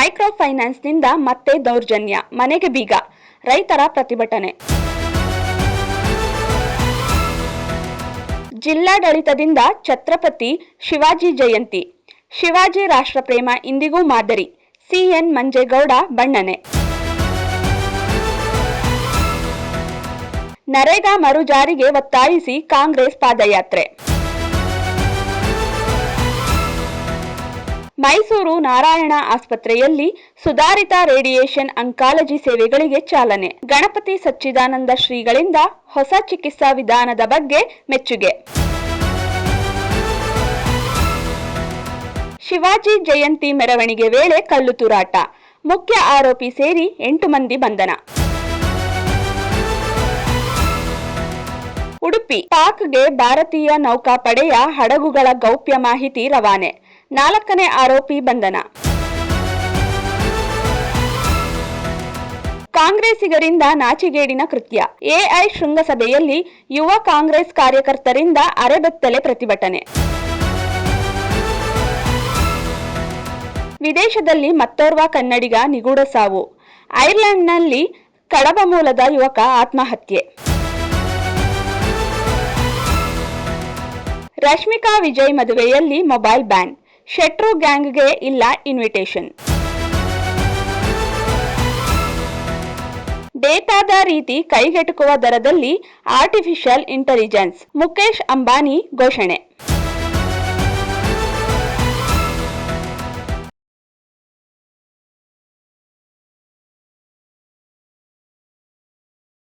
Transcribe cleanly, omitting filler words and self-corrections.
Micro ಫೈನಾನ್ಸ್ನಿಂದ ಮತ್ತೆ ದೌರ್ಜನ್ಯ, ಮನೆಗೆ ಬೀಗ, ರೈತರ ಪ್ರತಿಭಟನೆ. ಜಿಲ್ಲಾಡಳಿತದಿಂದ ಛತ್ರಪತಿ ಶಿವಾಜಿ ಜಯಂತಿ. ಶಿವಾಜಿ ರಾಷ್ಟ್ರಪ್ರೇಮ ಇಂದಿಗೂ ಮಾದರಿ. ಸಿಎನ್ ಮಂಜೇಗೌಡ ಬಣ್ಣನೆ. ನರೇಗಾ ಮರು ಜಾರಿಗೆ ಒತ್ತಾಯಿಸಿ ಕಾಂಗ್ರೆಸ್ ಪಾದಯಾತ್ರೆ. ಮೈಸೂರು ನಾರಾಯಣ ಆಸ್ಪತ್ರೆಯಲ್ಲಿ ಸುಧಾರಿತ ರೇಡಿಯೇಷನ್ ಆಂಕಾಲಜಿ ಸೇವೆಗಳಿಗೆ ಚಾಲನೆ. ಗಣಪತಿ ಸಚ್ಚಿದಾನಂದ ಶ್ರೀಗಳಿಂದ ಹೊಸ ಚಿಕಿತ್ಸಾ ವಿಧಾನದ ಬಗ್ಗೆ ಮೆಚ್ಚುಗೆ. ಶಿವಾಜಿ ಜಯಂತಿ ಮೆರವಣಿಗೆ ವೇಳೆ ಕಲ್ಲು ತೂರಾಟ. ಮುಖ್ಯ ಆರೋಪಿ ಸೇರಿ 8 ಮಂದಿ ಬಂಧನ. ಉಡುಪಿ: ಪಾಕ್ಗೆ ಭಾರತೀಯ ನೌಕಾಪಡೆಯ ಹಡಗುಗಳ ಗೌಪ್ಯ ಮಾಹಿತಿ ರವಾನೆ. 4ನೇ ಆರೋಪಿ ಬಂಧನ. ಕಾಂಗ್ರೆಸ್ಸಿಗರಿಂದ ನಾಚಿಗೇಡಿನ ಕೃತ್ಯ. ಎಐ ಶೃಂಗಸಭೆಯಲ್ಲಿ ಯುವ ಕಾಂಗ್ರೆಸ್ ಕಾರ್ಯಕರ್ತರಿಂದ ಅರೆಬೆತ್ತಲೆ ಪ್ರತಿಭಟನೆ. ವಿದೇಶದಲ್ಲಿ ಮತ್ತೋರ್ವ ಕನ್ನಡಿಗ ನಿಗೂಢ ಸಾವು. ಐರ್ಲೆಂಡ್ನಲ್ಲಿ ಕಡಬ ಮೂಲದ ಯುವಕ ಆತ್ಮಹತ್ಯೆ. ರಶ್ಮಿಕಾ ವಿಜಯ್ ಮದುವೆಯಲ್ಲಿ ಮೊಬೈಲ್ ಬ್ಯಾನ್. ಶೆಟ್ರು ಗ್ಯಾಂಗ್ಗೆ ಇಲ್ಲ ಇನ್ವಿಟೇಷನ್. ಡೇಟಾದ ರೀತಿ ಕೈಗೆಟುಕುವ ದರದಲ್ಲಿ ಆರ್ಟಿಫಿಷಿಯಲ್ ಇಂಟೆಲಿಜೆನ್ಸ್. ಮುಕೇಶ್ ಅಂಬಾನಿ ಘೋಷಣೆ.